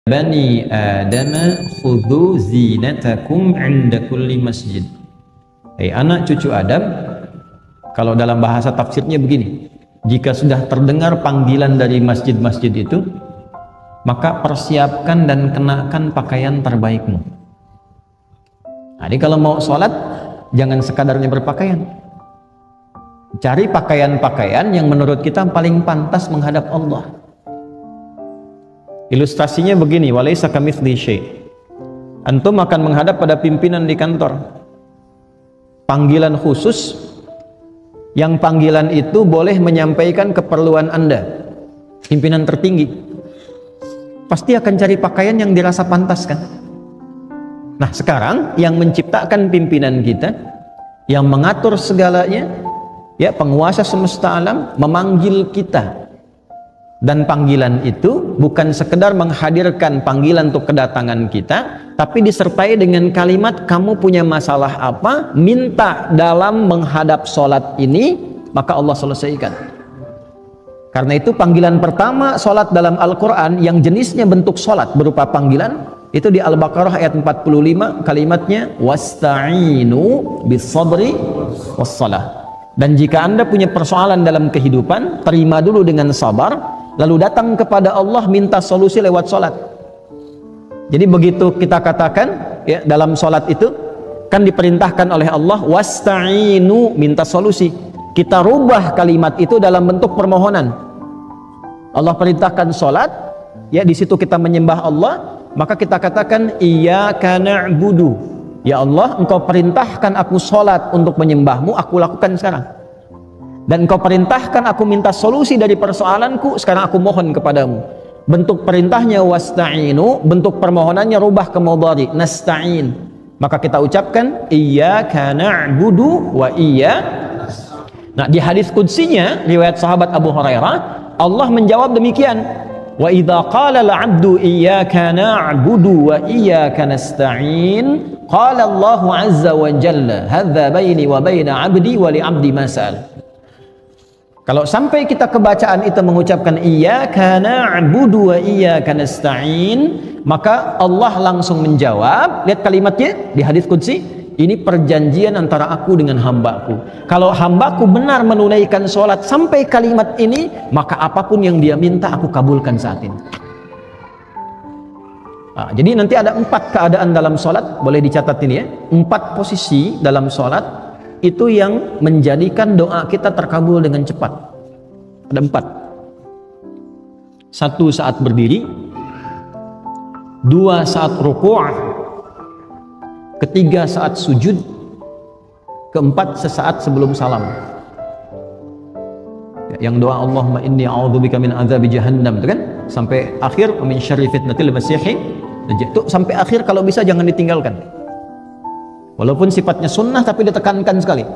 Bani Adam khudhu zinatakum 'inda kulli masjid. Hai anak cucu Adam, kalau dalam bahasa tafsirnya begini, jika sudah terdengar panggilan dari masjid-masjid itu, maka persiapkan dan kenakan pakaian terbaikmu. Jadi kalau mau sholat, jangan sekadarnya berpakaian. Cari pakaian-pakaian yang menurut kita paling pantas menghadap Allah. Ilustrasinya begini, walaysa kamitslihi syai'. Antum akan menghadap pada pimpinan di kantor. Panggilan khusus, yang panggilan itu boleh menyampaikan keperluan Anda. Pimpinan tertinggi. Pasti akan cari pakaian yang dirasa pantas kan? Nah sekarang yang menciptakan pimpinan kita, yang mengatur segalanya, ya penguasa semesta alam, memanggil kita. Dan panggilan itu bukan sekedar menghadirkan panggilan untuk kedatangan kita, tapi disertai dengan kalimat, kamu punya masalah apa, minta dalam menghadap sholat ini, maka Allah selesaikan. Karena itu panggilan pertama sholat dalam Al-Quran yang jenisnya bentuk sholat berupa panggilan, itu di Al-Baqarah ayat 45, kalimatnya wasta'inu bis-sabri was-salah. Dan jika Anda punya persoalan dalam kehidupan, terima dulu dengan sabar, lalu datang kepada Allah minta solusi lewat sholat. Jadi begitu kita katakan ya, dalam sholat itu kan diperintahkan oleh Allah wasta'inu, minta solusi. Kita rubah kalimat itu dalam bentuk permohonan. Allah perintahkan sholat, ya di situ kita menyembah Allah, maka kita katakan iyyaka na'budu. Ya Allah, engkau perintahkan aku sholat untuk menyembahmu, aku lakukan sekarang. Dan engkau perintahkan aku minta solusi dari persoalanku, sekarang aku mohon kepadamu. Bentuk perintahnya wasta'inu, bentuk permohonannya rubah ke mudhari, nasta'in. Maka kita ucapkan iyyaka na'budu wa Nah di hadis qudsinya riwayat sahabat Abu Hurairah, Allah menjawab demikian, wa idza qala al-'abdu iyyaka na'budu wa iyyaka nasta'in qala Allah 'azza wa jalla hadza baini wa baina 'abdi wa li 'abdi ma sa'al. Kalau sampai kita kebacaan itu mengucapkan iyyaka na'budu wa iyyaka nasta'in, maka Allah langsung menjawab. Lihat kalimatnya di hadis qudsi, ini perjanjian antara aku dengan hambaku. Kalau hambaku benar menunaikan sholat sampai kalimat ini, maka apapun yang dia minta aku kabulkan saat ini. Nah, jadi nanti ada 4 keadaan dalam sholat, boleh dicatat ini ya, 4 posisi dalam sholat itu yang menjadikan doa kita terkabul dengan cepat. Ada 4. 1 saat berdiri, 2 saat ruku', 3 saat sujud, 4 sesaat sebelum salam. Yang doa Allahumma inni a'udzubika min adzabi jahannam, itu kan sampai akhir, min syarri fitnatil masiihid dajjal. Itu sampai akhir kalau bisa jangan ditinggalkan. Walaupun sifatnya sunnah tapi ditekankan sekali,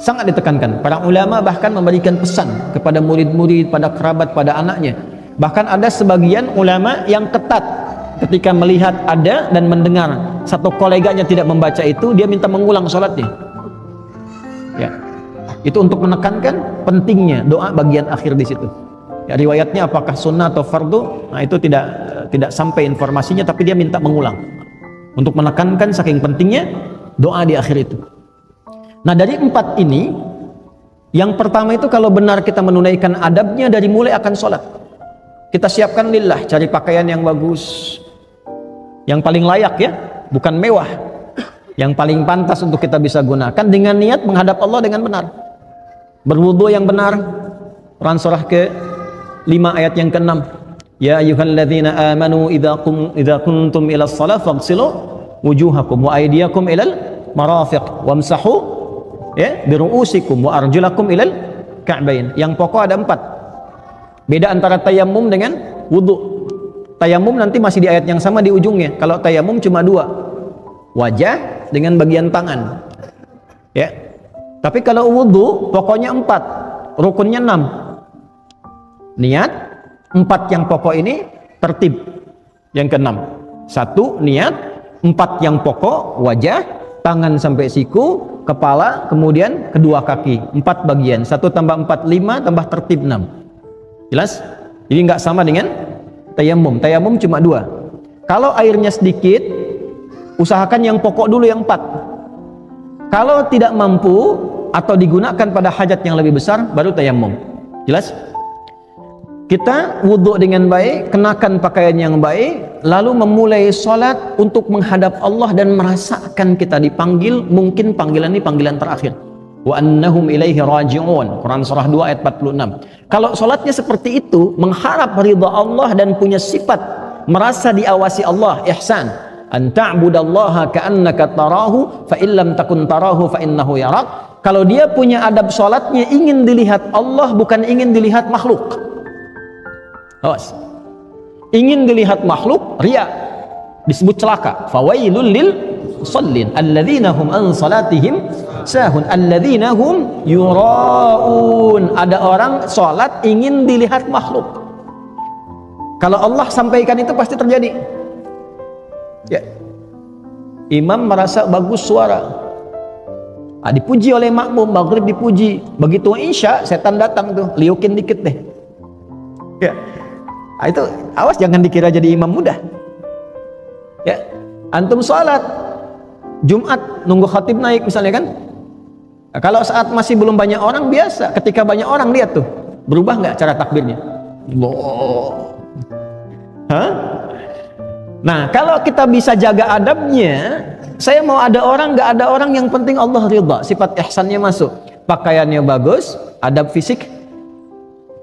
sangat ditekankan. Para ulama bahkan memberikan pesan kepada murid-murid, pada kerabat, pada anaknya. Bahkan ada sebagian ulama yang ketat ketika melihat ada dan mendengar satu koleganya tidak membaca itu, dia minta mengulang sholatnya. Ya, itu untuk menekankan pentingnya doa bagian akhir di situ. Ya, riwayatnya apakah sunnah atau fardu, nah itu tidak sampai informasinya, tapi dia minta mengulang. Untuk menekankan saking pentingnya doa di akhir itu. Nah dari 4 ini, yang pertama itu kalau benar kita menunaikan adabnya dari mulai akan sholat, kita siapkan lillah, cari pakaian yang bagus, yang paling layak ya, bukan mewah, yang paling pantas untuk kita bisa gunakan dengan niat menghadap Allah dengan benar. Berwudu yang benar, Quran surah ke-5 ayat yang ke-6. Ya ayyuhalladzina amanu idza kuntum ila shalah faghsilu wujuhakum wa aydiyakum ilal marafiq wamsahu ya biru'usikum wa arjulakum ilal ka'bain. Yang pokok ada 4. Beda antara tayammum dengan wudu. Tayammum nanti masih di ayat yang sama di ujungnya. Kalau tayammum cuma 2. Wajah dengan bagian tangan. Ya. Tapi kalau wudu pokoknya 4, rukunnya 6. Niat 4 yang pokok ini tertib. Yang ke-6, 1 niat, 4 yang pokok wajah, tangan sampai siku, kepala, kemudian kedua kaki, 4 bagian. 1 tambah 4 5 tambah tertib 6. Jelas? Jadi nggak sama dengan tayamum. Tayamum cuma 2. Kalau airnya sedikit, usahakan yang pokok dulu yang 4. Kalau tidak mampu atau digunakan pada hajat yang lebih besar, baru tayamum. Jelas? Kita wudhu dengan baik, kenakan pakaian yang baik, lalu memulai sholat untuk menghadap Allah dan merasakan kita dipanggil, mungkin panggilan ini panggilan terakhir. Wa annahum ilaihi raji'un. Quran surah 2 ayat 46. Kalau sholatnya seperti itu, mengharap ridha Allah dan punya sifat merasa diawasi Allah, ihsan. An ta'budallaha ka'annaka tarahu fa illam takun tarahu fa innahu yarak. Kalau dia punya adab sholatnya ingin dilihat Allah, bukan ingin dilihat makhluk. Awas. Ingin dilihat makhluk, riya, disebut celaka. Fawailul lil musallin alladzina hum an salatihim sahun alladzina hum yuraun. Ada orang salat ingin dilihat makhluk. Kalau Allah sampaikan itu pasti terjadi. Ya. Imam merasa bagus suara, dipuji oleh makmum, maghrib dipuji, begitu isya setan datang tuh, liukin dikit deh. Ya. Itu awas, jangan dikira jadi imam mudah. Ya, antum sholat Jumat nunggu khatib naik misalnya kan. Nah, kalau saat masih belum banyak orang biasa, ketika banyak orang lihat tuh, berubah nggak cara takbirnya? Loh. Hah? Nah, kalau kita bisa jaga adabnya, saya mau ada orang nggak ada orang, yang penting Allah ridha, sifat ihsannya masuk, pakaiannya bagus, adab fisik,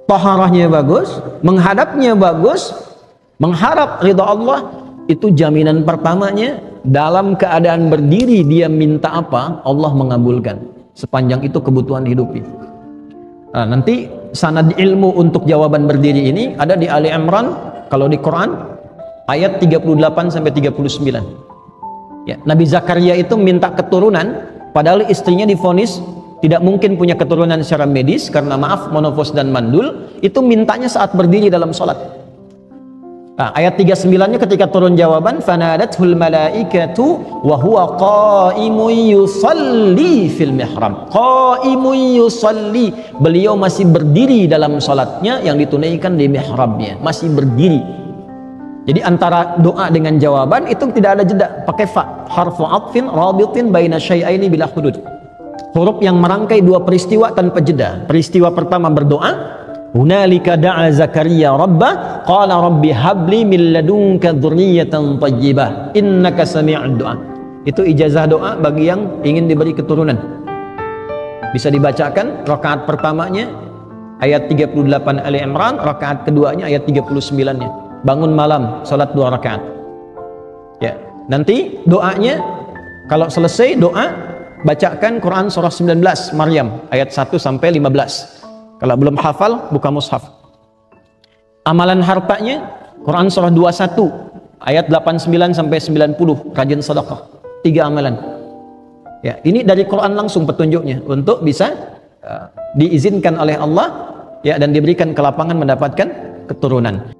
taharahnya bagus, menghadapnya bagus, mengharap ridha Allah, itu jaminan pertamanya. Dalam keadaan berdiri dia minta apa, Allah mengabulkan, sepanjang itu kebutuhan hidupnya. Nah, nanti sanad ilmu untuk jawaban berdiri ini ada di Ali Imran, kalau di Quran ayat 38 sampai 39. Ya, Nabi Zakaria itu minta keturunan, padahal istrinya divonis tidak mungkin punya keturunan secara medis karena maaf monofos dan mandul. Itu mintanya saat berdiri dalam sholat. Nah, ayat 39-nya ketika turun jawaban, fanadathul malaikatu wa huwa qaimun yusalli fil mihrab. Qaimun yusalli, beliau masih berdiri dalam sholatnya yang ditunaikan di mihrabnya, masih berdiri. Jadi antara doa dengan jawaban itu tidak ada jeda, pakai fa, harfu atfin rabitin baina syai'aini bila hudud. Huruf yang merangkai dua peristiwa tanpa jeda. Peristiwa pertama berdoa, hunalika da'a Zakaria rabbah qala rabbi habli min ladunka dzurriyyatan thayyibah innaka sami'ud du'a. Itu ijazah doa bagi yang ingin diberi keturunan. Bisa dibacakan rakaat pertamanya ayat 38 Ali Imran, rakaat keduanya ayat 39-nya. Bangun malam salat 2 rakaat. Ya, nanti doanya kalau selesai doa bacakan Quran surah 19 Maryam ayat 1 sampai 15. Kalau belum hafal, buka mushaf. Amalan hartanya Quran surah 21 ayat 89 sampai 90, rajin sedekah. 3 amalan. Ya, ini dari Quran langsung petunjuknya untuk bisa diizinkan oleh Allah ya, dan diberikan kelapangan mendapatkan keturunan.